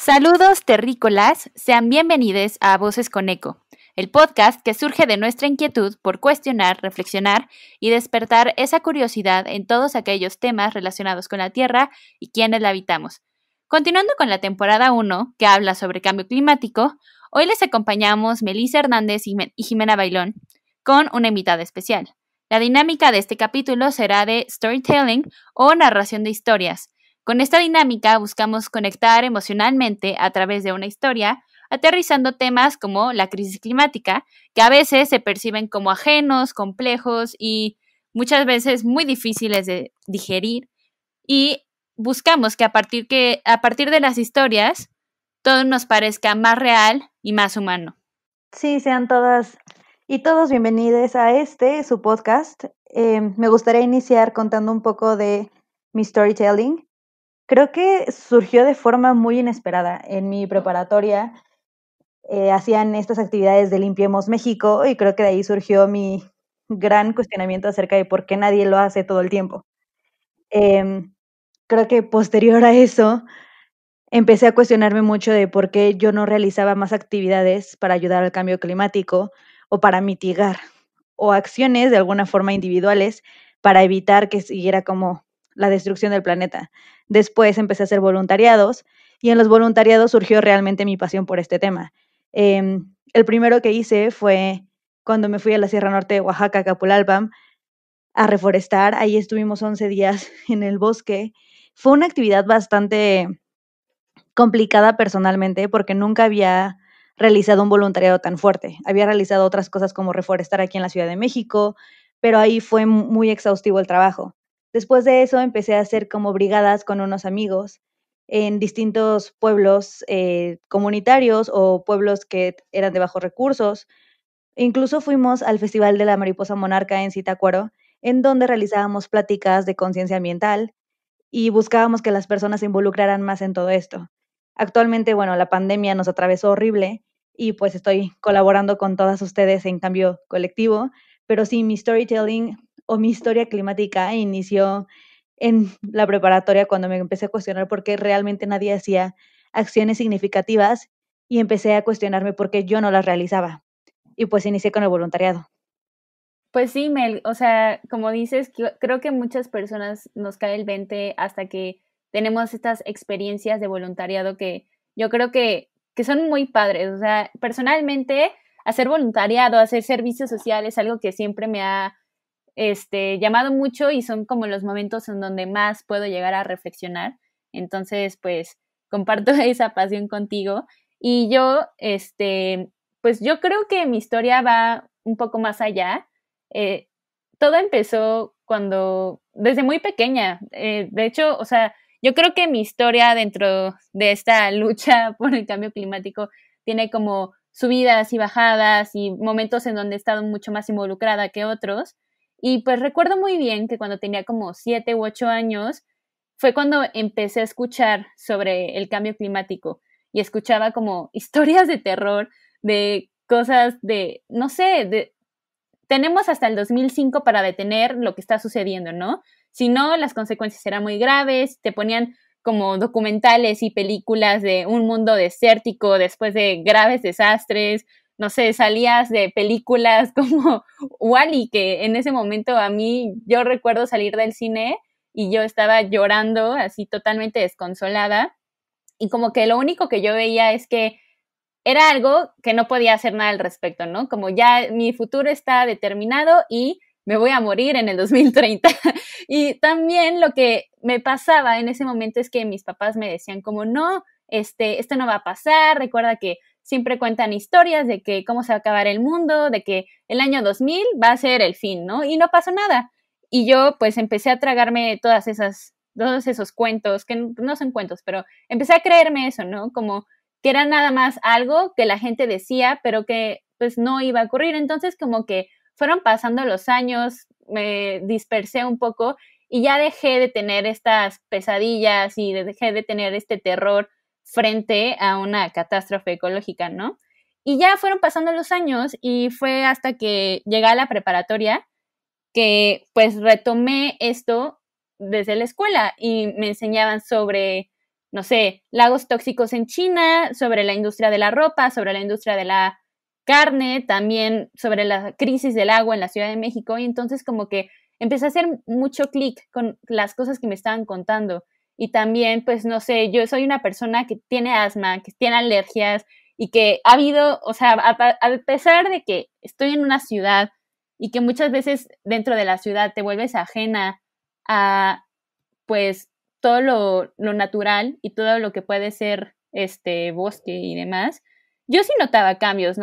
Saludos terrícolas, sean bienvenidos a Voces con Eco, el podcast que surge de nuestra inquietud por cuestionar, reflexionar y despertar esa curiosidad en todos aquellos temas relacionados con la Tierra y quienes la habitamos. Continuando con la temporada 1, que habla sobre cambio climático, hoy les acompañamos Melissa Hernández y Jimena Bailón con una invitada especial. La dinámica de este capítulo será de storytelling o narración de historias. Con esta dinámica buscamos conectar emocionalmente a través de una historia, aterrizando temas como la crisis climática, que a veces se perciben como ajenos, complejos y muchas veces muy difíciles de digerir. Y buscamos que a partir de las historias todo nos parezca más real y más humano. Sí, sean todas y todos bienvenidos a su podcast. Me gustaría iniciar contando un poco de mi storytelling. Creo que surgió de forma muy inesperada. En mi preparatoria hacían estas actividades de Limpiemos México y creo que de ahí surgió mi gran cuestionamiento acerca de por qué nadie lo hace todo el tiempo. Creo que posterior a eso empecé a cuestionarme mucho de por qué yo no realizaba más actividades para ayudar al cambio climático o para mitigar, o acciones de alguna forma individuales para evitar que siguiera como la destrucción del planeta. Después empecé a hacer voluntariados y en los voluntariados surgió realmente mi pasión por este tema. El primero que hice fue cuando me fui a la Sierra Norte de Oaxaca, Capulalpan, a reforestar. Ahí estuvimos 11 días en el bosque. Fue una actividad bastante complicada personalmente porque nunca había realizado un voluntariado tan fuerte. Había realizado otras cosas como reforestar aquí en la Ciudad de México, pero ahí fue muy exhaustivo el trabajo. Después de eso empecé a hacer como brigadas con unos amigos en distintos pueblos comunitarios o pueblos que eran de bajos recursos. Incluso fuimos al Festival de la Mariposa Monarca en Zitácuaro, en donde realizábamos pláticas de conciencia ambiental y buscábamos que las personas se involucraran más en todo esto. Actualmente, bueno, la pandemia nos atravesó horrible y pues estoy colaborando con todas ustedes en Cambio Colectivo, pero sí, mi storytelling o mi historia climática inició en la preparatoria cuando me empecé a cuestionar por qué realmente nadie hacía acciones significativas y empecé a cuestionarme por qué yo no las realizaba. Y pues inicié con el voluntariado. Pues sí, Mel, o sea, como dices, creo que muchas personas nos cae el 20 hasta que tenemos estas experiencias de voluntariado que yo creo que son muy padres. O sea, personalmente, hacer voluntariado, hacer servicio social es algo que siempre me ha llamado mucho y son como los momentos en donde más puedo llegar a reflexionar. Entonces, pues, comparto esa pasión contigo. Y yo, pues yo creo que mi historia va un poco más allá. Eh, Todo empezó desde muy pequeña. De hecho, o sea, yo creo que mi historia dentro de esta lucha por el cambio climático tiene como subidas y bajadas y momentos en donde he estado mucho más involucrada que otros. Y pues recuerdo muy bien que cuando tenía como 7 u 8 años fue cuando empecé a escuchar sobre el cambio climático y escuchaba como historias de terror, de cosas de, no sé, tenemos hasta el 2005 para detener lo que está sucediendo, ¿no? Si no, las consecuencias serán muy graves, te ponían como documentales y películas de un mundo desértico después de graves desastres, no sé, salías de películas como Wall-E, que en ese momento a mí, yo recuerdo salir del cine y yo estaba llorando así totalmente desconsolada y como que lo único que yo veía es que era algo que no podía hacer nada al respecto, ¿no? Como ya mi futuro está determinado y me voy a morir en el 2030. Y también lo que me pasaba en ese momento es que mis papás me decían como, no, esto no va a pasar, recuerda que siempre cuentan historias de que cómo se va a acabar el mundo, de que el año 2000 va a ser el fin, ¿no? Y no pasó nada. Y yo pues empecé a tragarme todos esos cuentos, que no son cuentos, pero empecé a creerme eso, ¿no? Como que era nada más algo que la gente decía, pero que pues no iba a ocurrir. Entonces como que fueron pasando los años, me dispersé un poco y ya dejé de tener estas pesadillas y dejé de tener este terror frente a una catástrofe ecológica, ¿no? Y ya fueron pasando los años y fue hasta que llegué a la preparatoria que pues retomé esto desde la escuela y me enseñaban sobre no sé, lagos tóxicos en China, sobre la industria de la ropa, sobre la industria de la carne, también sobre la crisis del agua en la Ciudad de México. Y entonces como que empecé a hacer mucho clic con las cosas que me estaban contando. Y también, pues, no sé, yo soy una persona que tiene asma, que tiene alergias y que ha habido, o sea, a pesar de que estoy en una ciudad y que muchas veces dentro de la ciudad te vuelves ajena a, pues, todo lo natural y todo lo que puede ser este bosque y demás, yo sí notaba cambios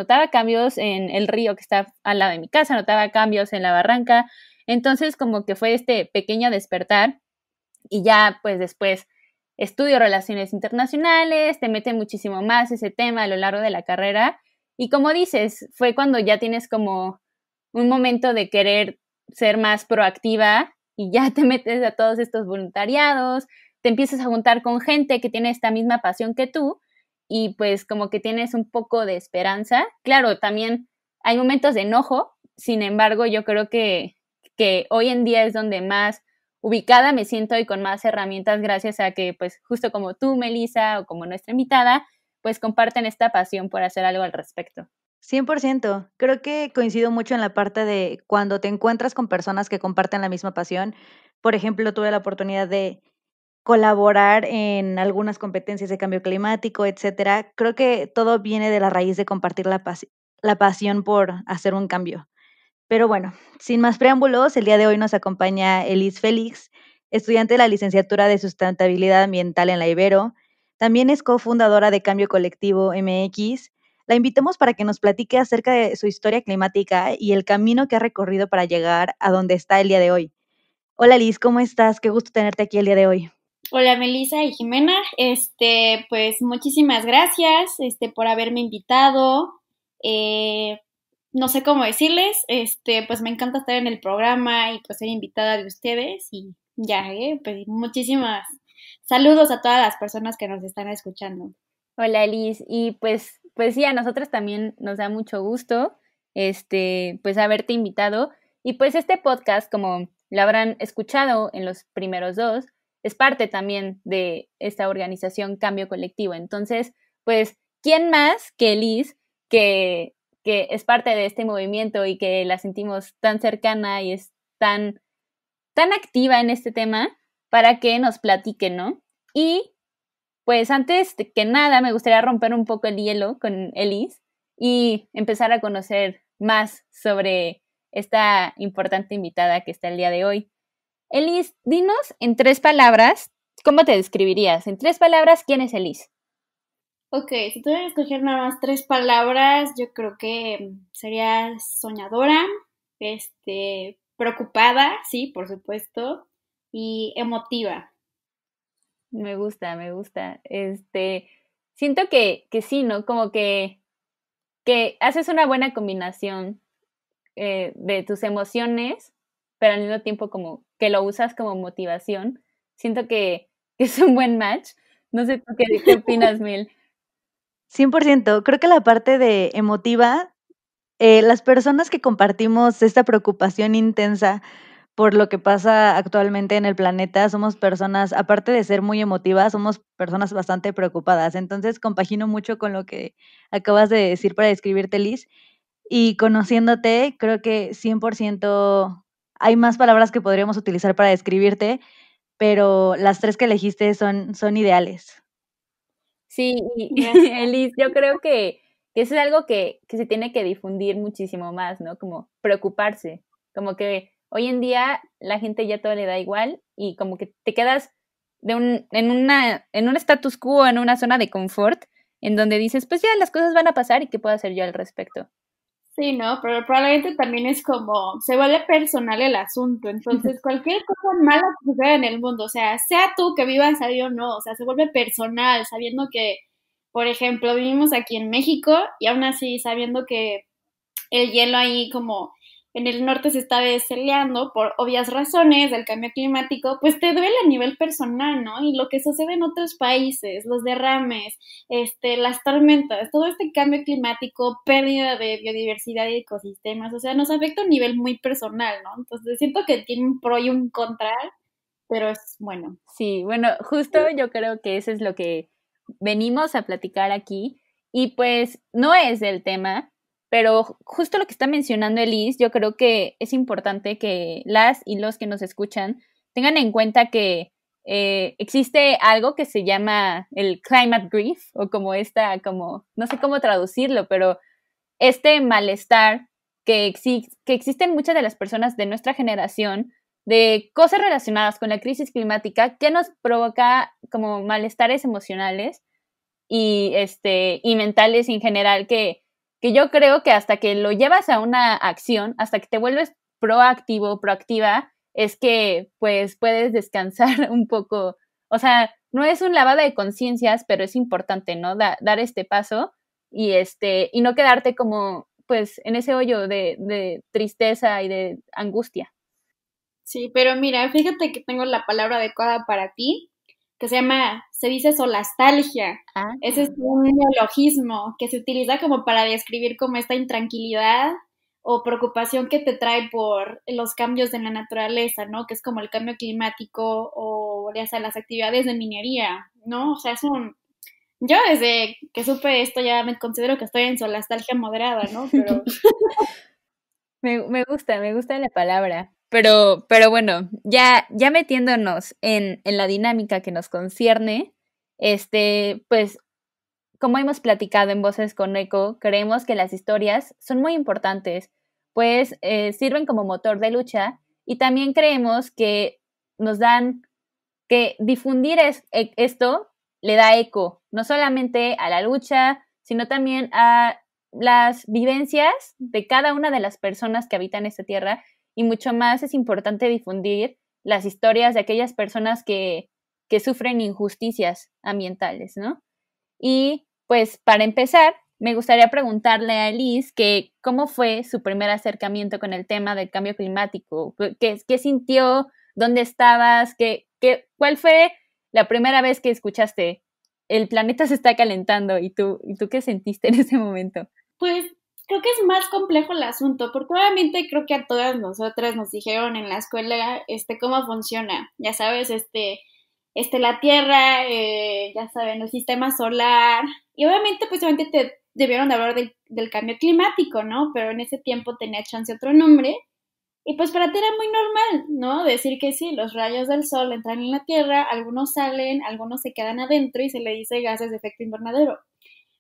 en el río que está al lado de mi casa, notaba cambios en la barranca, entonces como que fue este pequeño despertar y ya pues después estudio relaciones internacionales, te mete muchísimo más ese tema a lo largo de la carrera y como dices, fue cuando ya tienes como un momento de querer ser más proactiva y ya te metes a todos estos voluntariados, te empiezas a juntar con gente que tiene esta misma pasión que tú y pues como que tienes un poco de esperanza. Claro, también hay momentos de enojo, sin embargo, yo creo que hoy en día es donde más ubicada me siento y con más herramientas gracias a que, pues justo como tú, Melissa, o como nuestra invitada, pues comparten esta pasión por hacer algo al respecto. 100%. Creo que coincido mucho en la parte de cuando te encuentras con personas que comparten la misma pasión. Por ejemplo, tuve la oportunidad de colaborar en algunas competencias de cambio climático, etcétera. Creo que todo viene de la raíz de compartir la pasión por hacer un cambio. Pero bueno, sin más preámbulos, el día de hoy nos acompaña Elis Félix, estudiante de la licenciatura de Sustentabilidad Ambiental en la Ibero. También es cofundadora de Cambio Colectivo MX. La invitamos para que nos platique acerca de su historia climática y el camino que ha recorrido para llegar a donde está el día de hoy. Hola Liz, ¿cómo estás? Qué gusto tenerte aquí el día de hoy. Hola Melissa y Jimena, pues muchísimas gracias, por haberme invitado. Eh, no sé cómo decirles, pues me encanta estar en el programa y pues ser invitada de ustedes y ya, pues muchísimas saludos a todas las personas que nos están escuchando. Hola Liz, y pues sí, a nosotros también nos da mucho gusto, pues haberte invitado. Y pues este podcast, como lo habrán escuchado en los primeros dos, es parte también de esta organización Cambio Colectivo. Entonces, pues, ¿quién más que Liz, que es parte de este movimiento y que la sentimos tan cercana y es tan activa en este tema para que nos platique, ¿no? Y pues antes de que nada, me gustaría romper un poco el hielo con Elis y empezar a conocer más sobre esta importante invitada que está el día de hoy. Elis, dinos en 3 palabras, ¿cómo te describirías? En 3 palabras, ¿quién es Elis? Ok, si tuviera que escoger nada más 3 palabras, yo creo que sería soñadora, preocupada, sí, por supuesto, y emotiva. Me gusta, me gusta. Siento que sí, ¿no? Como que haces una buena combinación de tus emociones, pero al mismo tiempo como que lo usas como motivación. Siento que es un buen match. No sé tú qué opinas, Mil. 100%. Creo que la parte de emotiva, las personas que compartimos esta preocupación intensa por lo que pasa actualmente en el planeta, somos personas, aparte de ser muy emotivas, somos personas bastante preocupadas. Entonces, compagino mucho con lo que acabas de decir para describirte, Liz. Y conociéndote, creo que 100% hay más palabras que podríamos utilizar para describirte, pero las 3 que elegiste son ideales. Sí, y Gracias. Elis, yo creo que eso es algo que se tiene que difundir muchísimo más, ¿no? Como preocuparse, como que hoy en día la gente ya todo le da igual y como que te quedas en un status quo, en una zona de confort, en donde dices, pues ya las cosas van a pasar y qué puedo hacer yo al respecto. Sí, ¿no? Pero probablemente también es como, se vuelve personal el asunto, entonces cualquier cosa mala que suceda en el mundo, o sea tú que vivas ahí o no, o sea, se vuelve personal, sabiendo que, por ejemplo, vivimos aquí en México y aún así sabiendo que el hielo ahí como en el norte se está desheliando por obvias razones del cambio climático, pues te duele a nivel personal, ¿no? Y lo que sucede en otros países, los derrames, las tormentas, todo este cambio climático, pérdida de biodiversidad y ecosistemas, o sea, nos afecta a un nivel muy personal, ¿no? Entonces siento que tiene un pro y un contra, pero es bueno. Sí, bueno, justo yo creo que eso es lo que venimos a platicar aquí y pues no es el tema, pero justo lo que está mencionando Elise, yo creo que es importante que las y los que nos escuchan tengan en cuenta que existe algo que se llama el climate grief o como como, no sé cómo traducirlo, pero este malestar que existen muchas de las personas de nuestra generación de cosas relacionadas con la crisis climática que nos provoca como malestares emocionales y mentales en general que yo creo que hasta que lo llevas a una acción, hasta que te vuelves proactivo, proactiva, es que pues puedes descansar un poco. O sea, no es un lavado de conciencias, pero es importante, ¿no? Dar este paso y no quedarte como pues en ese hoyo de tristeza y de angustia. Sí, pero mira, fíjate que tengo la palabra adecuada para ti, que se dice solastalgia. Ah, Ese es un neologismo que se utiliza como para describir como esta intranquilidad o preocupación que te trae por los cambios en la naturaleza, ¿no? Que es como el cambio climático o ya sea las actividades de minería, ¿no? O sea, yo desde que supe esto ya me considero que estoy en solastalgia moderada, ¿no? Pero me gusta la palabra. Pero bueno, ya metiéndonos en la dinámica que nos concierne, pues como hemos platicado en Voces con Eco, creemos que las historias son muy importantes, pues sirven como motor de lucha y también creemos que nos dan, que difundir esto le da eco, no solamente a la lucha, sino también a las vivencias de cada una de las personas que habitan esta tierra y mucho más es importante difundir las historias de aquellas personas que sufren injusticias ambientales, ¿no? Y pues para empezar, me gustaría preguntarle a Elise que cómo fue su primer acercamiento con el tema del cambio climático, qué sintió, dónde estabas, cuál fue la primera vez que escuchaste el planeta se está calentando y tú qué sentiste en ese momento. pues creo que es más complejo el asunto, porque obviamente creo que a todas nosotras nos dijeron en la escuela, cómo funciona, ya sabes, la Tierra, ya saben, el sistema solar, y obviamente, pues obviamente te debieron de hablar del cambio climático, ¿no? Pero en ese tiempo tenía chance otro nombre, y pues para ti era muy normal, ¿no? Decir que sí, los rayos del sol entran en la Tierra, algunos salen, algunos se quedan adentro y se le dice gases de efecto invernadero.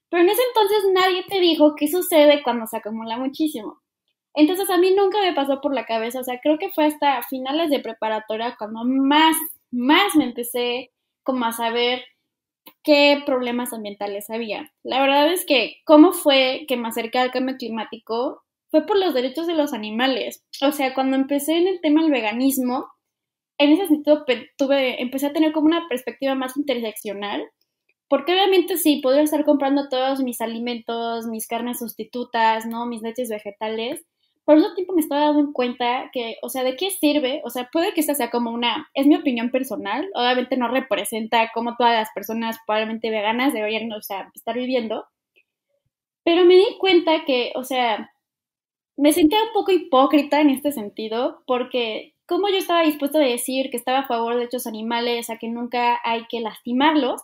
Pero en ese entonces nadie te dijo qué sucede cuando se acumula muchísimo. Entonces a mí nunca me pasó por la cabeza, o sea, creo que fue hasta finales de preparatoria cuando más me empecé como a saber qué problemas ambientales había. La verdad es que cómo fue que me acerqué al cambio climático fue por los derechos de los animales. O sea, cuando empecé en el tema del veganismo, en ese sentido empecé a tener como una perspectiva más interseccional porque obviamente sí, podría estar comprando todos mis alimentos, mis carnes sustitutas, ¿no? Mis leches vegetales. Por eso tiempo me estaba dando cuenta que, o sea, ¿de qué sirve? O sea, puede que esta sea como es mi opinión personal, obviamente no representa como todas las personas probablemente veganas deberían, o sea, estar viviendo, pero me di cuenta que, o sea, me sentía un poco hipócrita en este sentido, porque como yo estaba dispuesta a decir que estaba a favor de estos animales, a que nunca hay que lastimarlos,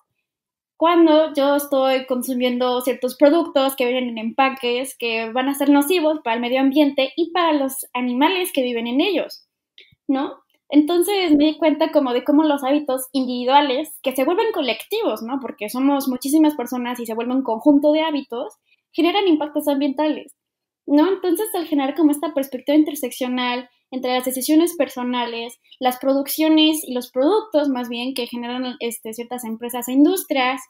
cuando yo estoy consumiendo ciertos productos que vienen en empaques que van a ser nocivos para el medio ambiente y para los animales que viven en ellos, ¿no? Entonces me di cuenta como de cómo los hábitos individuales, que se vuelven colectivos, ¿no? Porque somos muchísimas personas y se vuelven un conjunto de hábitos, generan impactos ambientales, ¿no? Entonces al generar como esta perspectiva interseccional entre las decisiones personales, las producciones y los productos más bien que generan ciertas empresas e industrias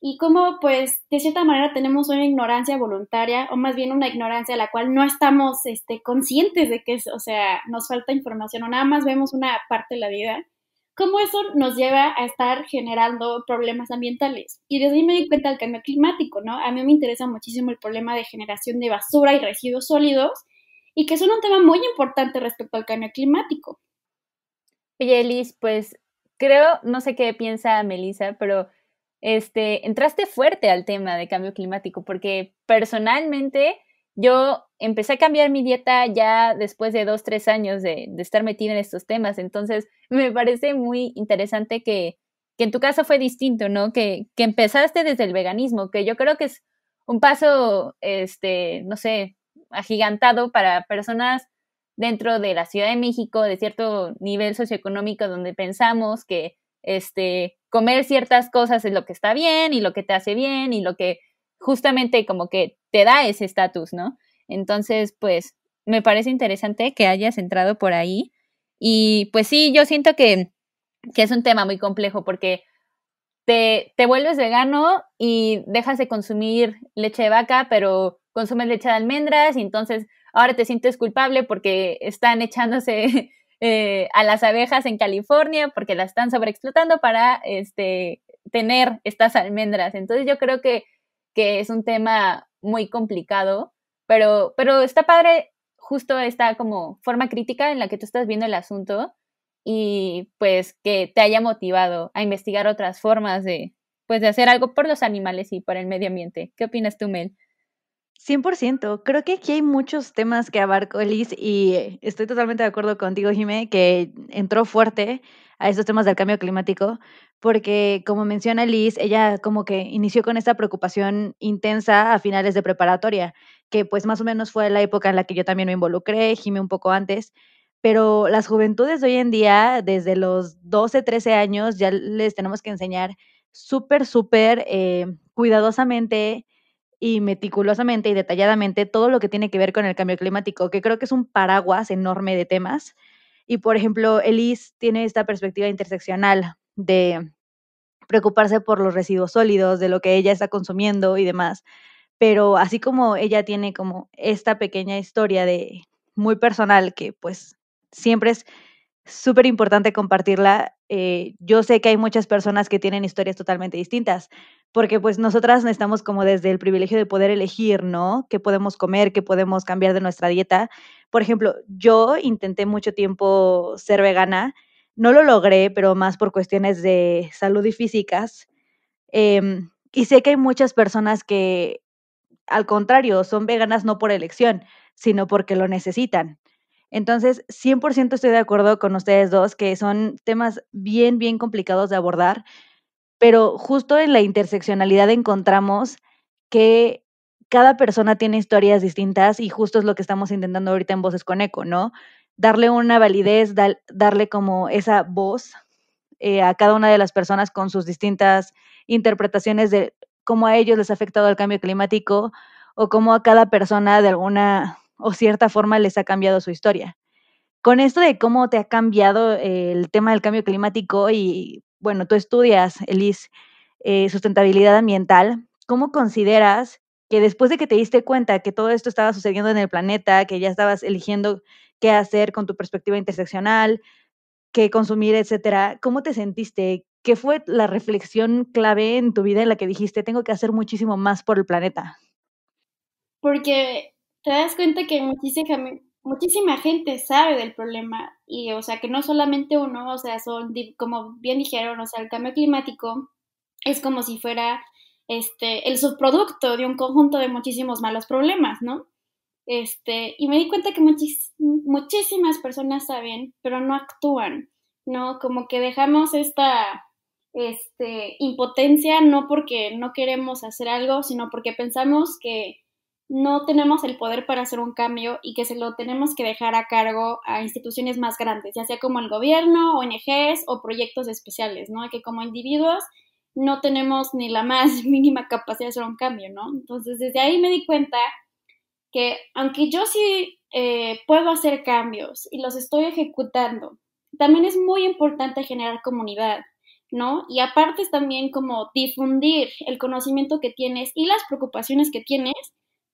y cómo pues de cierta manera tenemos una ignorancia voluntaria o más bien una ignorancia a la cual no estamos conscientes de que o sea, nos falta información o nada más vemos una parte de la vida, cómo eso nos lleva a estar generando problemas ambientales. Y desde ahí me di cuenta del cambio climático, ¿no? A mí me interesa muchísimo el problema de generación de basura y residuos sólidos y que son un tema muy importante respecto al cambio climático. Oye, Elis, pues creo, no sé qué piensa Melissa, pero entraste fuerte al tema de cambio climático, porque personalmente yo empecé a cambiar mi dieta ya después de 2, 3 años de estar metida en estos temas. Entonces, me parece muy interesante que en tu caso fue distinto, ¿no? Que empezaste desde el veganismo, que yo creo que es un paso, no sé, agigantado para personas dentro de la Ciudad de México, de cierto nivel socioeconómico, donde pensamos que comer ciertas cosas es lo que está bien y lo que te hace bien y lo que justamente como que te da ese estatus, ¿no? Entonces, pues, me parece interesante que hayas entrado por ahí. Y pues sí, yo siento que es un tema muy complejo porque te vuelves vegano y dejas de consumir leche de vaca, pero consumes leche de almendras y entonces ahora te sientes culpable porque están echándose a las abejas en California porque las están sobreexplotando para tener estas almendras. Entonces yo creo que es un tema muy complicado, pero está padre justo esta como forma crítica en la que tú estás viendo el asunto y pues que te haya motivado a investigar otras formas de, pues, de hacer algo por los animales y por el medio ambiente. ¿Qué opinas tú, Mel? 100%. Creo que aquí hay muchos temas que abarcó Liz y estoy totalmente de acuerdo contigo, Jimé, que entró fuerte a estos temas del cambio climático, porque como menciona Liz, ella como que inició con esta preocupación intensa a finales de preparatoria, que pues más o menos fue la época en la que yo también me involucré, Jimé un poco antes, pero las juventudes de hoy en día, desde los 12, 13 años, ya les tenemos que enseñar súper cuidadosamente y meticulosamente y detalladamente todo lo que tiene que ver con el cambio climático, que creo que es un paraguas enorme de temas. Y, por ejemplo, Elise tiene esta perspectiva interseccional de preocuparse por los residuos sólidos, de lo que ella está consumiendo y demás. Pero así como ella tiene como esta pequeña historia de muy personal que pues siempre es súper importante compartirla. Yo sé que hay muchas personas que tienen historias totalmente distintas, porque pues nosotras estamos como desde el privilegio de poder elegir, ¿no? ¿Qué podemos comer? ¿Qué podemos cambiar de nuestra dieta? Por ejemplo, yo intenté mucho tiempo ser vegana, no lo logré, pero más por cuestiones de salud y físicas. Y sé que hay muchas personas que, al contrario, son veganas no por elección, sino porque lo necesitan. Entonces, 100% estoy de acuerdo con ustedes dos, que son temas bien complicados de abordar, pero justo en la interseccionalidad encontramos que cada persona tiene historias distintas y justo es lo que estamos intentando ahorita en Voces con Eco, ¿no? Darle una validez, darle como esa voz a cada una de las personas con sus distintas interpretaciones de cómo a ellos les ha afectado el cambio climático o cómo a cada persona de alguna o cierta forma les ha cambiado su historia. Con esto de cómo te ha cambiado el tema del cambio climático y, bueno, tú estudias, Elis, sustentabilidad ambiental, ¿cómo consideras que después de que te diste cuenta que todo esto estaba sucediendo en el planeta, que ya estabas eligiendo qué hacer con tu perspectiva interseccional, qué consumir, etcétera, cómo te sentiste? ¿Qué fue la reflexión clave en tu vida en la que dijiste, tengo que hacer muchísimo más por el planeta? Porque te das cuenta que muchísima gente sabe del problema y, o sea, que no solamente uno, o sea, como bien dijeron, o sea, el cambio climático es como si fuera el subproducto de un conjunto de muchísimos malos problemas, ¿no? Y me di cuenta que muchísimas personas saben, pero no actúan, ¿no? Como que dejamos esta impotencia no porque no queremos hacer algo, sino porque pensamos que no tenemos el poder para hacer un cambio y que se lo tenemos que dejar a cargo a instituciones más grandes, ya sea como el gobierno, ONGs o proyectos especiales, ¿no? Que como individuos no tenemos ni la más mínima capacidad de hacer un cambio, ¿no? Entonces, desde ahí me di cuenta que aunque yo sí puedo hacer cambios y los estoy ejecutando, también es muy importante generar comunidad, ¿no? Y aparte es también como difundir el conocimiento que tienes y las preocupaciones que tienes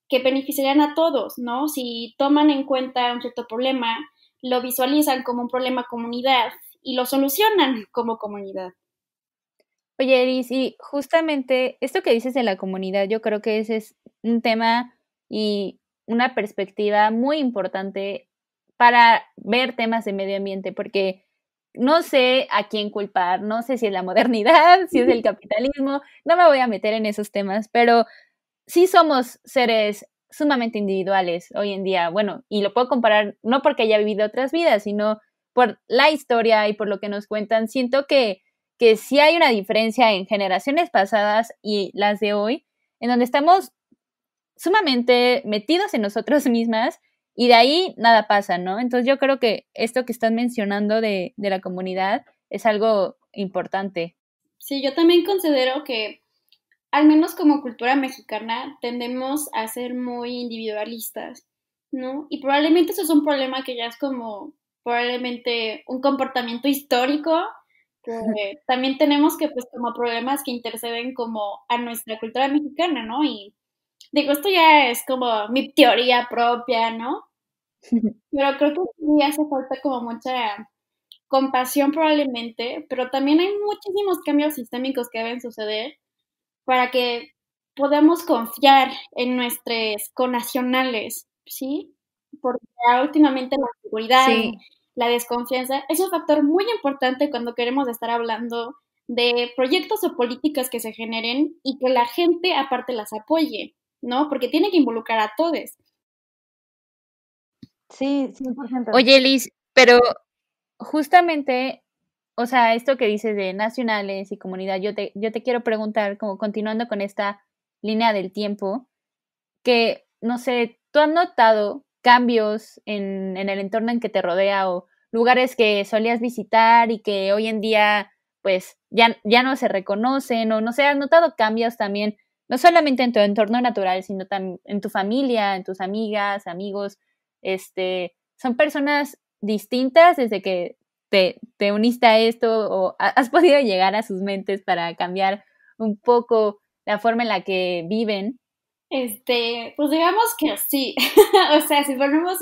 que beneficiarían a todos, ¿no? Si toman en cuenta un cierto problema, lo visualizan como un problema comunidad y lo solucionan como comunidad. Oye, Eris, y justamente esto que dices de la comunidad, yo creo que ese es un tema y una perspectiva muy importante para ver temas de medio ambiente, porque no sé a quién culpar, no sé si es la modernidad, si es el capitalismo, no me voy a meter en esos temas, pero sí somos seres sumamente individuales hoy en día. Bueno, y lo puedo comparar no porque haya vivido otras vidas, sino por la historia y por lo que nos cuentan. Siento que sí hay una diferencia en generaciones pasadas y las de hoy, en donde estamos sumamente metidos en nosotros mismas y de ahí nada pasa, ¿no? Entonces yo creo que esto que están mencionando de la comunidad es algo importante. Sí, yo también considero que, al menos como cultura mexicana, tendemos a ser muy individualistas, ¿no? Y probablemente eso es un problema que ya es como probablemente un comportamiento histórico, que también tenemos que, pues, como problemas que interceden como a nuestra cultura mexicana, ¿no? Y digo, esto ya es como mi teoría propia, ¿no? Pero creo que sí hace falta como mucha compasión probablemente, pero también hay muchísimos cambios sistémicos que deben suceder para que podamos confiar en nuestros connacionales, ¿sí? Porque últimamente la seguridad, Sí. la desconfianza es un factor muy importante cuando queremos estar hablando de proyectos o políticas que se generen y que la gente aparte las apoye, ¿no? Porque tiene que involucrar a todos. Sí, 100%. Oye, Liz, pero justamente, o sea, esto que dices de nacionales y comunidad, yo te quiero preguntar, como continuando con esta línea del tiempo, que, no sé, ¿tú has notado cambios en el entorno en que te rodea o lugares que solías visitar y que hoy en día, pues, ya no se reconocen? O no sé, ¿has notado cambios también, no solamente en tu entorno natural, sino también en tu familia, en tus amigas, amigos? ¿Son personas distintas desde que te uniste a esto o has podido llegar a sus mentes para cambiar un poco la forma en la que viven? Pues digamos que sí. O sea, si ponemos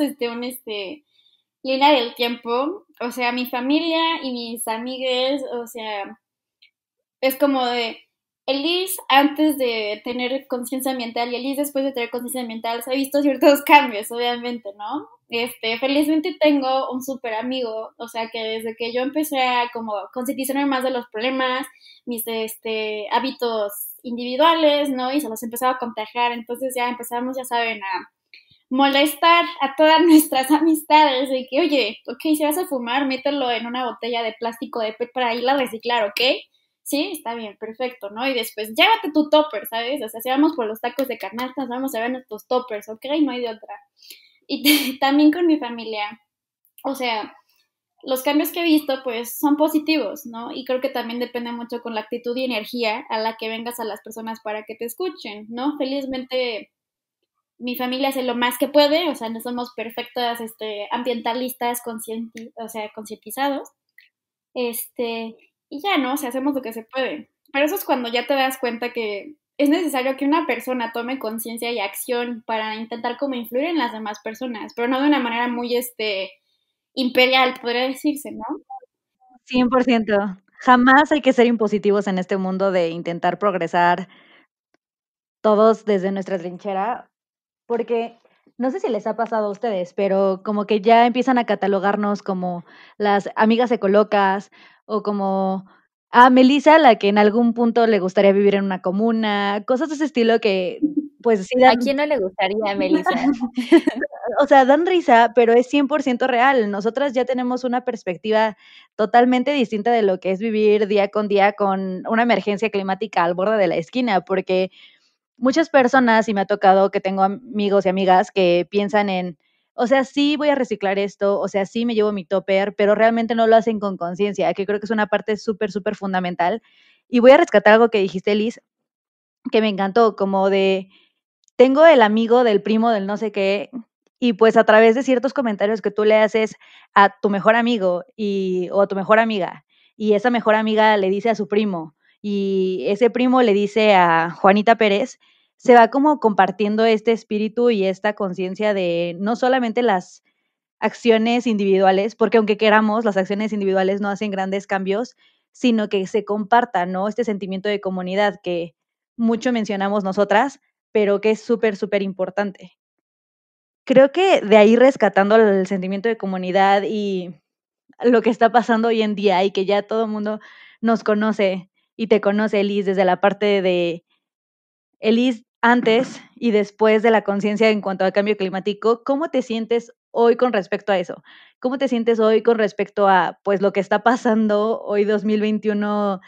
línea del tiempo, o sea, mi familia y mis amigues, o sea, es como de Elise antes de tener conciencia ambiental y Elise después de tener conciencia ambiental, se ha visto ciertos cambios, obviamente, ¿no? Felizmente tengo un súper amigo, o sea que desde que yo empecé a como concientizarme más de los problemas, mis hábitos individuales, ¿no? Y se los empezaba a contagiar, entonces ya empezamos, ya saben, a molestar a todas nuestras amistades de que, oye, ok, si vas a fumar, mételo en una botella de plástico de PET para irla a reciclar, ¿ok? Sí, está bien, perfecto, ¿no? Y después, llévate tu topper, ¿sabes? O sea, si vamos por los tacos de canastas, vamos a ver nuestros toppers, ¿ok? No hay de otra. Y también con mi familia, o sea, los cambios que he visto, pues, son positivos, ¿no? Y creo que también depende mucho con la actitud y energía a la que vengas a las personas para que te escuchen, ¿no? Felizmente mi familia hace lo más que puede, o sea, no somos perfectas ambientalistas o sea, concientizados, y ya, ¿no? O sea, hacemos lo que se puede. Pero eso es cuando ya te das cuenta que es necesario que una persona tome conciencia y acción para intentar como influir en las demás personas, pero no de una manera muy, imperial, podría decirse, ¿no? 100%. Jamás hay que ser impositivos en este mundo de intentar progresar todos desde nuestra trinchera, porque no sé si les ha pasado a ustedes, pero como que ya empiezan a catalogarnos como las amigas ecolocas o como a Melissa, la que en algún punto le gustaría vivir en una comuna, cosas de ese estilo que pues sí ¿A dan, quién no le gustaría, Melissa? o sea, dan risa, pero es 100% real. Nosotras ya tenemos una perspectiva totalmente distinta de lo que es vivir día con día con una emergencia climática al borde de la esquina, porque muchas personas, y me ha tocado que tengo amigos y amigas que piensan en, o sea, sí voy a reciclar esto, o sea, sí me llevo mi topper, pero realmente no lo hacen con conciencia, que creo que es una parte súper, súper fundamental. Y voy a rescatar algo que dijiste, Liz, que me encantó, como de, tengo el amigo del primo del no sé qué, y pues a través de ciertos comentarios que tú le haces a tu mejor amigo o a tu mejor amiga, y esa mejor amiga le dice a su primo, y ese primo le dice a Juanita Pérez, se va como compartiendo este espíritu y esta conciencia de no solamente las acciones individuales, porque aunque queramos, las acciones individuales no hacen grandes cambios, sino que se comparta, ¿no? Este sentimiento de comunidad que mucho mencionamos nosotras, pero que es súper, súper importante. Creo que de ahí rescatando el sentimiento de comunidad y lo que está pasando hoy en día y que ya todo el mundo nos conoce y te conoce, Elis, desde la parte de Elis antes y después de la conciencia en cuanto al cambio climático. ¿Cómo te sientes hoy con respecto a eso? ¿Cómo te sientes hoy con respecto a pues lo que está pasando hoy 2021,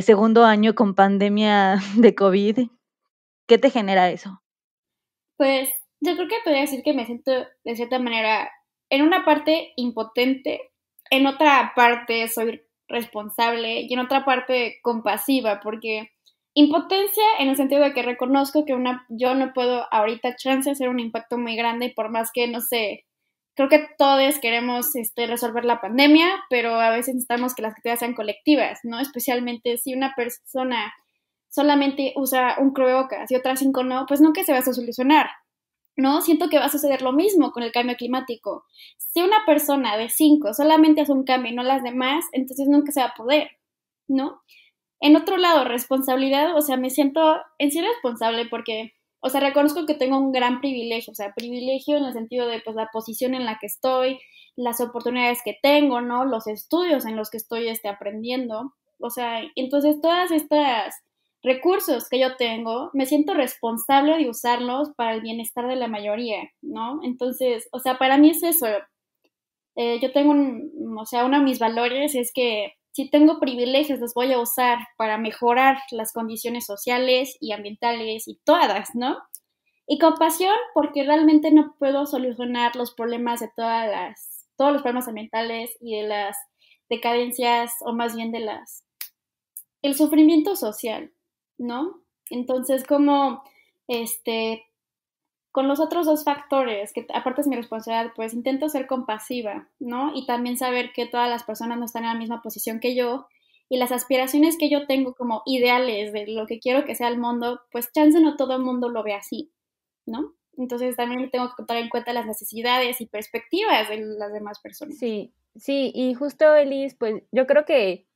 segundo año con pandemia de COVID? ¿Qué te genera eso? Pues yo creo que podría decir que me siento de cierta manera en una parte impotente, en otra parte soy responsable y en otra parte compasiva, porque impotencia en el sentido de que reconozco que yo no puedo ahorita chance hacer un impacto muy grande y por más que, no sé, creo que todos queremos resolver la pandemia, pero a veces necesitamos que las actividades sean colectivas, ¿no? Especialmente si una persona solamente usa un cubrebocas y otras 5 no, pues nunca se va a solucionar, ¿no? Siento que va a suceder lo mismo con el cambio climático. Si una persona de 5 solamente hace un cambio y no las demás, entonces nunca se va a poder, ¿no? En otro lado, responsabilidad, o sea, me siento en sí responsable porque, o sea, reconozco que tengo un gran privilegio, o sea, privilegio en el sentido de, pues, la posición en la que estoy, las oportunidades que tengo, ¿no? Los estudios en los que estoy aprendiendo, o sea, entonces todas estas recursos que yo tengo, me siento responsable de usarlos para el bienestar de la mayoría, ¿no? Entonces, o sea, para mí es eso. Yo tengo o sea, uno de mis valores es que si tengo privilegios los voy a usar para mejorar las condiciones sociales y ambientales y todas, ¿no? Y compasión porque realmente no puedo solucionar los problemas de todos los problemas ambientales y de las decadencias o más bien el sufrimiento social, ¿no? Entonces, como, este, con los otros dos factores, que aparte es mi responsabilidad, pues intento ser compasiva, ¿no? Y también saber que todas las personas no están en la misma posición que yo y las aspiraciones que yo tengo como ideales de lo que quiero que sea el mundo, pues chance no todo el mundo lo ve así, ¿no? Entonces también tengo que tomar en cuenta las necesidades y perspectivas de las demás personas. Sí, sí, y justo, Elis, pues yo creo que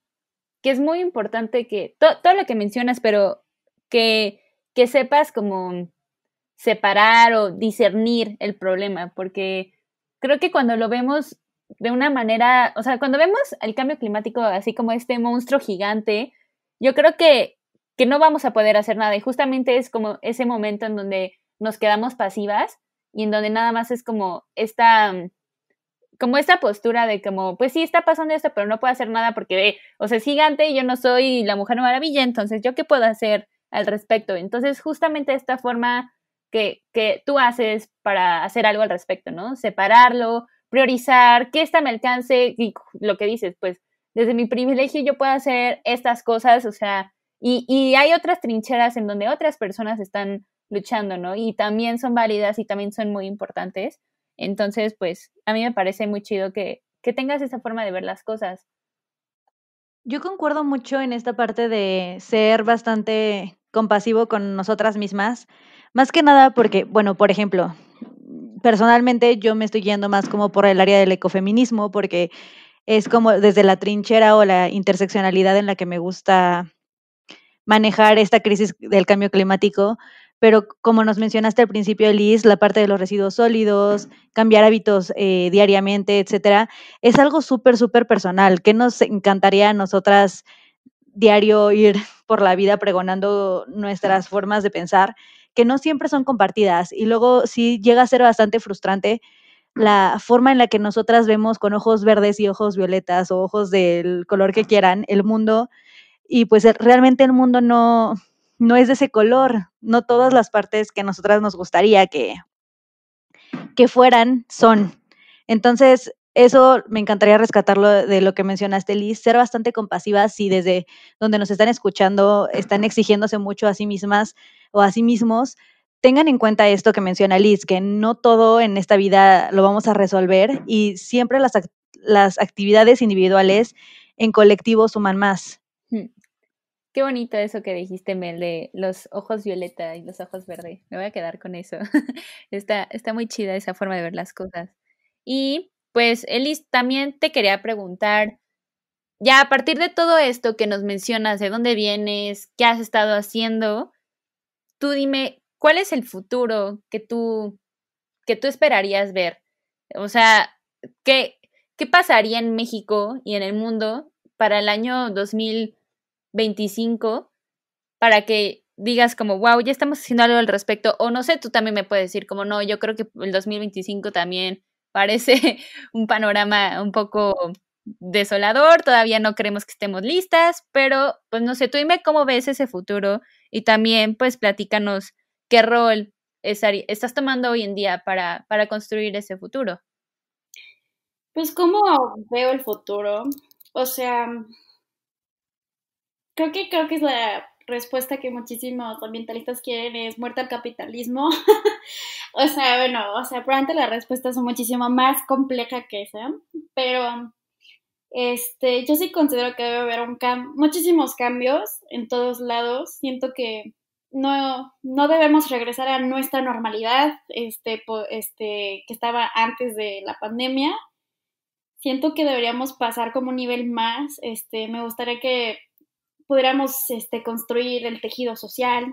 es muy importante que todo lo que mencionas, pero que, que sepas como separar o discernir el problema, porque creo que cuando lo vemos de una manera, o sea, cuando vemos el cambio climático así como este monstruo gigante, yo creo que no vamos a poder hacer nada y justamente es como ese momento en donde nos quedamos pasivas y en donde nada más es como esta postura de como, pues sí, está pasando esto, pero no puedo hacer nada porque, o sea, es gigante y yo no soy la Mujer Maravilla, entonces, ¿yo qué puedo hacer al respecto? Entonces, justamente esta forma que tú haces para hacer algo al respecto, ¿no? Separarlo, priorizar, que esta me alcance y lo que dices, pues, desde mi privilegio yo puedo hacer estas cosas, o sea, y hay otras trincheras en donde otras personas están luchando, ¿no? Y también son válidas y también son muy importantes. Entonces, pues a mí me parece muy chido que tengas esa forma de ver las cosas. Yo concuerdo mucho en esta parte de ser bastante compasivo con nosotras mismas, más que nada porque, bueno, por ejemplo, personalmente yo me estoy yendo más como por el área del ecofeminismo, porque es como desde la trinchera o la interseccionalidad en la que me gusta manejar esta crisis del cambio climático, pero como nos mencionaste al principio, Liz, la parte de los residuos sólidos, cambiar hábitos diariamente, etcétera, es algo súper, súper personal, que nos encantaría a nosotras diario ir por la vida pregonando nuestras formas de pensar, que no siempre son compartidas. Y luego sí llega a ser bastante frustrante la forma en la que nosotras vemos con ojos verdes y ojos violetas o ojos del color que quieran el mundo, y pues realmente el mundo no es de ese color, no todas las partes que a nosotras nos gustaría que fueran son. Entonces, eso me encantaría rescatarlo de lo que mencionaste, Liz, ser bastante compasivas si desde donde nos están escuchando están exigiéndose mucho a sí mismas o a sí mismos. Tengan en cuenta esto que menciona Liz, que no todo en esta vida lo vamos a resolver y siempre las actividades individuales en colectivo suman más. Qué bonito eso que dijiste, Mel, de los ojos violeta y los ojos verde. Me voy a quedar con eso. Está muy chida esa forma de ver las cosas. Y pues, Elis, también te quería preguntar, ya a partir de todo esto que nos mencionas, de dónde vienes, qué has estado haciendo, tú dime, ¿cuál es el futuro que tú esperarías ver? O sea, ¿qué, qué pasaría en México y en el mundo para el año 2025 para que digas como, wow, ya estamos haciendo algo al respecto, o no sé, tú también me puedes decir como, no, yo creo que el 2025 también parece un panorama un poco desolador, todavía no creemos que estemos listas, pero pues no sé, tú dime cómo ves ese futuro y también pues platícanos qué rol estás tomando hoy en día para construir ese futuro. Pues, ¿cómo veo el futuro? O sea, creo que es la respuesta que muchísimos ambientalistas quieren, es muerte al capitalismo. O sea, bueno, o sea, probablemente la respuesta es muchísimo más compleja que esa, pero yo sí considero que debe haber muchísimos cambios en todos lados. Siento que no debemos regresar a nuestra normalidad, que estaba antes de la pandemia. Siento que deberíamos pasar como un nivel más. Me gustaría que pudiéramos construir el tejido social,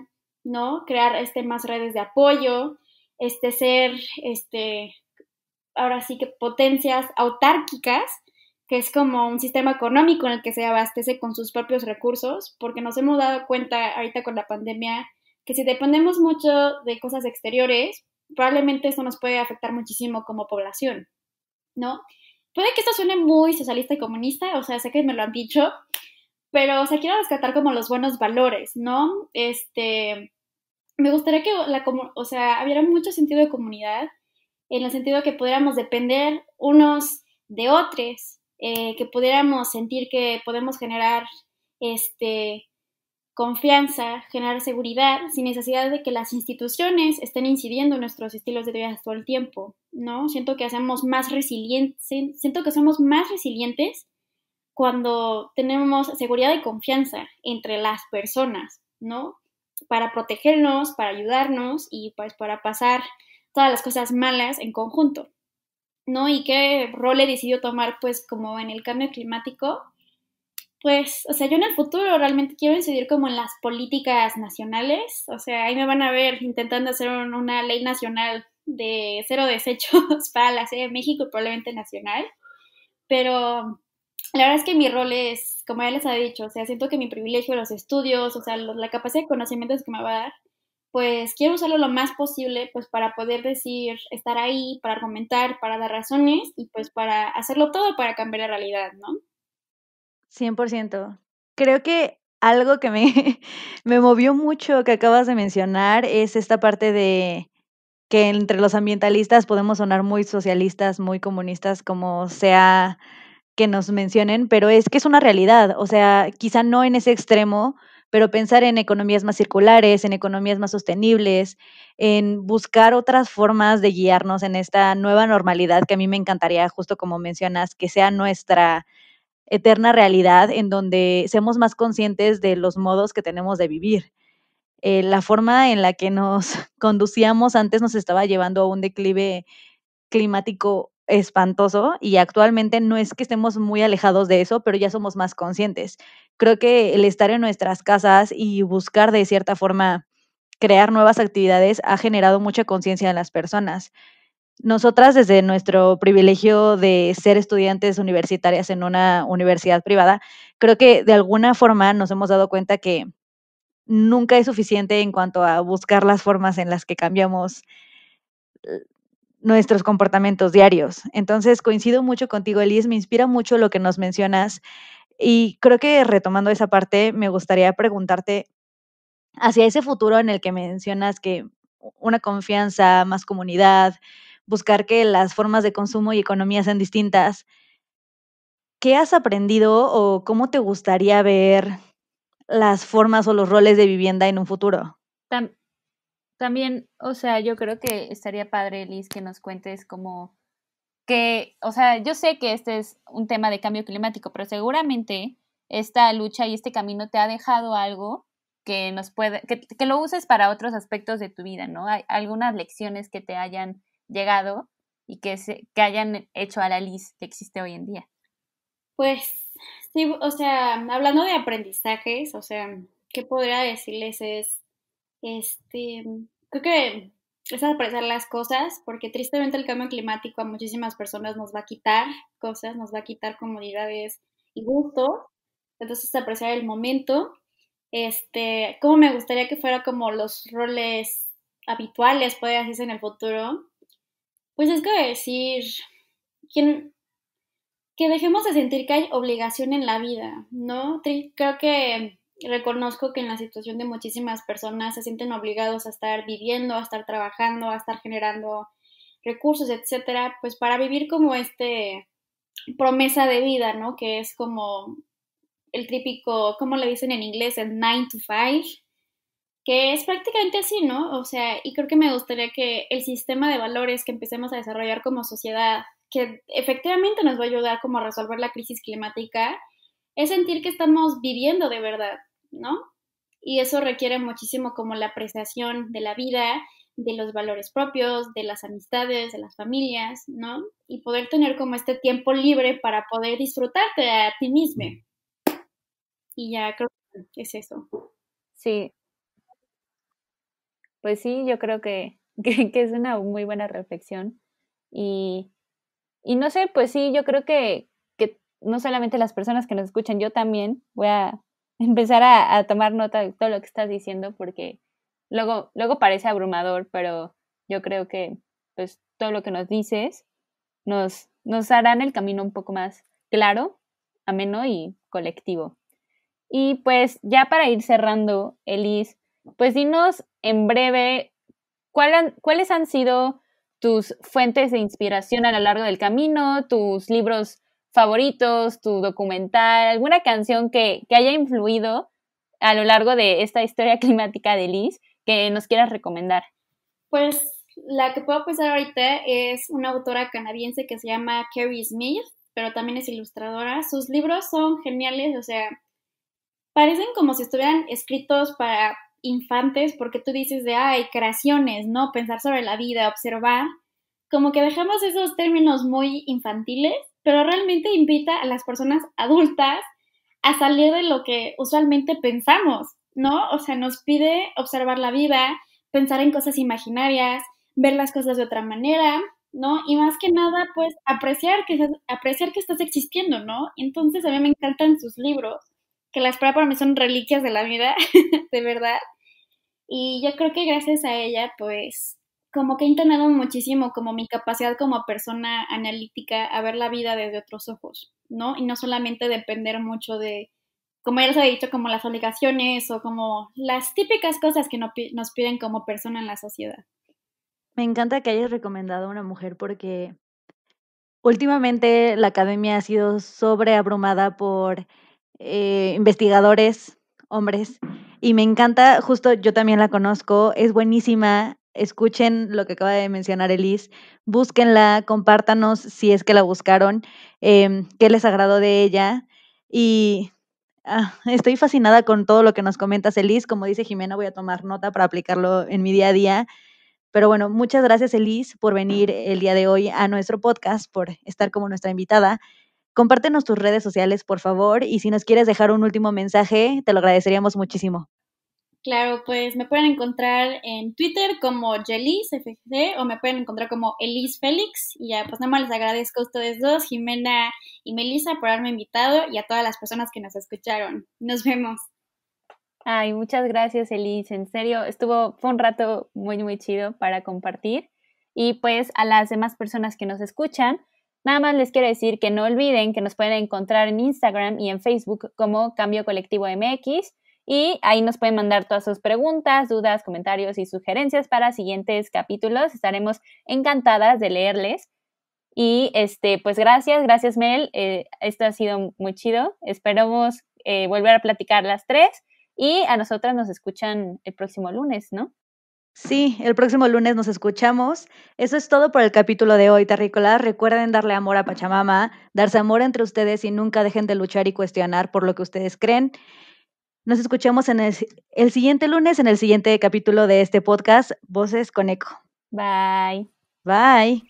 ¿no? Crear más redes de apoyo, ser ahora sí que potencias autárquicas, que es como un sistema económico en el que se abastece con sus propios recursos, porque nos hemos dado cuenta ahorita con la pandemia que si dependemos mucho de cosas exteriores, probablemente eso nos puede afectar muchísimo como población, ¿no? Puede que esto suene muy socialista y comunista, o sea, sé que me lo han dicho, pero, o sea, quiero rescatar como los buenos valores, ¿no? Me gustaría que o sea, hubiera mucho sentido de comunidad, en el sentido que pudiéramos depender unos de otros, que pudiéramos sentir que podemos generar confianza, generar seguridad, sin necesidad de que las instituciones estén incidiendo en nuestros estilos de vida todo el tiempo, ¿no? Siento que somos más resilientes cuando tenemos seguridad y confianza entre las personas, ¿no? Para protegernos, para ayudarnos y pues para pasar todas las cosas malas en conjunto, ¿no? ¿Y qué rol he decidido tomar pues como en el cambio climático? Pues, o sea, yo en el futuro realmente quiero incidir como en las políticas nacionales, o sea, ahí me van a ver intentando hacer una ley nacional de cero desechos para la Ciudad de México, probablemente nacional, pero la verdad es que mi rol es, como ya les había dicho, o sea, siento que mi privilegio de los estudios, o sea, la capacidad de conocimientos que me va a dar, pues quiero usarlo lo más posible, pues para poder decir, estar ahí, para argumentar, para dar razones y pues para hacerlo todo para cambiar la realidad, ¿no? 100%. Creo que algo que me me movió mucho que acabas de mencionar es esta parte de que entre los ambientalistas podemos sonar muy socialistas, muy comunistas, como sea que nos mencionen, pero es que es una realidad, o sea, quizá no en ese extremo, pero pensar en economías más circulares, en economías más sostenibles, en buscar otras formas de guiarnos en esta nueva normalidad que a mí me encantaría, justo como mencionas, que sea nuestra eterna realidad en donde seamos más conscientes de los modos que tenemos de vivir. La forma en la que nos conducíamos antes nos estaba llevando a un declive climático espantoso y actualmente no es que estemos muy alejados de eso, pero ya somos más conscientes. Creo que el estar en nuestras casas y buscar de cierta forma crear nuevas actividades ha generado mucha conciencia en las personas. Nosotras, desde nuestro privilegio de ser estudiantes universitarias en una universidad privada, creo que de alguna forma nos hemos dado cuenta que nunca es suficiente en cuanto a buscar las formas en las que cambiamos nuestros comportamientos diarios. Entonces, coincido mucho contigo, Elis, me inspira mucho lo que nos mencionas y creo que retomando esa parte, me gustaría preguntarte hacia ese futuro en el que mencionas que una confianza, más comunidad, buscar que las formas de consumo y economía sean distintas. ¿Qué has aprendido o cómo te gustaría ver las formas o los roles de vivienda en un futuro? Tam- También, o sea, yo creo que estaría padre, Liz, que nos cuentes como que, o sea, yo sé que este es un tema de cambio climático, pero seguramente esta lucha y este camino te ha dejado algo que nos puede, que lo uses para otros aspectos de tu vida, ¿no? Hay algunas lecciones que te hayan llegado y que hayan hecho a la Liz que existe hoy en día. Pues sí, o sea, hablando de aprendizajes, o sea, ¿qué podría decirles? Este, Creo que es apreciar las cosas, porque tristemente el cambio climático a muchísimas personas nos va a quitar cosas, nos va a quitar comodidades y gustos. Entonces, apreciar el momento. cómo me gustaría que fuera como los roles habituales, puede decirse en el futuro, pues es que decir que, que dejemos de sentir que hay obligación en la vida, ¿no? Creo que reconozco que en la situación de muchísimas personas se sienten obligados a estar viviendo, a estar trabajando, a estar generando recursos, etcétera, pues para vivir como promesa de vida, ¿no? Que es como el típico, ¿cómo le dicen en inglés? El 9 to 5, que es prácticamente así, ¿no? O sea, y creo que me gustaría que el sistema de valores que empecemos a desarrollar como sociedad, que efectivamente nos va a ayudar como a resolver la crisis climática, es sentir que estamos viviendo de verdad, ¿no? Y eso requiere muchísimo como la apreciación de la vida, de los valores propios, de las amistades, de las familias, ¿no? Y poder tener como este tiempo libre para poder disfrutarte a ti mismo. Y ya creo que es eso. Sí, pues sí, yo creo que es una muy buena reflexión. Y, y no sé, pues sí, yo creo que no solamente las personas que nos escuchan, yo también voy a empezar a tomar nota de todo lo que estás diciendo, porque luego parece abrumador, pero yo creo que pues todo lo que nos dices nos harán el camino un poco más claro, ameno y colectivo. Y pues ya para ir cerrando, Elis, pues dinos en breve cuáles han sido tus fuentes de inspiración a lo largo del camino, tus libros favoritos, tu documental, alguna canción que haya influido a lo largo de esta historia climática de Liz que nos quieras recomendar. Pues la que puedo pensar ahorita es una autora canadiense que se llama Carrie Smith, pero también es ilustradora. Sus libros son geniales, o sea, parecen como si estuvieran escritos para infantes, porque tú dices de, ay, creaciones, ¿no? Pensar sobre la vida, observar. Como que dejamos esos términos muy infantiles, pero realmente invita a las personas adultas a salir de lo que usualmente pensamos, ¿no? O sea, nos pide observar la vida, pensar en cosas imaginarias, ver las cosas de otra manera, ¿no? Y más que nada, pues apreciar que estás existiendo, ¿no? Entonces a mí me encantan sus libros, que las pruebas para mí son reliquias de la vida, de verdad. Y yo creo que gracias a ella, pues, como que he entrenado muchísimo como mi capacidad como persona analítica a ver la vida desde otros ojos, ¿no? Y no solamente depender mucho de, como ya les he dicho, como las obligaciones o como las típicas cosas que nos piden como persona en la sociedad. Me encanta que hayas recomendado a una mujer porque últimamente la academia ha sido sobreabrumada por investigadores, hombres, y me encanta, justo yo también la conozco, es buenísima. Escuchen lo que acaba de mencionar Elis, búsquenla, compártanos si es que la buscaron, qué les agradó de ella. Y estoy fascinada con todo lo que nos comentas, Elis. Como dice Jimena, voy a tomar nota para aplicarlo en mi día a día. Pero bueno, muchas gracias, Elis, por venir el día de hoy a nuestro podcast, por estar como nuestra invitada. Compártenos tus redes sociales, por favor, y si nos quieres dejar un último mensaje, te lo agradeceríamos muchísimo. Claro, pues me pueden encontrar en Twitter como JelisFG o me pueden encontrar como Elis Félix. Y ya, pues nada más les agradezco a ustedes dos, Jimena y Melissa, por haberme invitado y a todas las personas que nos escucharon. Nos vemos. Ay, muchas gracias, Elis. En serio, fue un rato muy, muy chido para compartir. Y pues a las demás personas que nos escuchan, nada más les quiero decir que no olviden que nos pueden encontrar en Instagram y en Facebook como Cambio Colectivo MX. Y ahí nos pueden mandar todas sus preguntas, dudas, comentarios y sugerencias para siguientes capítulos. Estaremos encantadas de leerles. Y pues gracias Mel. Esto ha sido muy chido. Esperamos volver a platicar las tres. Y a nosotras nos escuchan el próximo lunes, ¿no? Sí, el próximo lunes nos escuchamos. Eso es todo por el capítulo de hoy, terrícolas. Recuerden darle amor a Pachamama, darse amor entre ustedes y nunca dejen de luchar y cuestionar por lo que ustedes creen. Nos escuchamos en el siguiente lunes, en el siguiente capítulo de este podcast, Voces con Eco. Bye. Bye.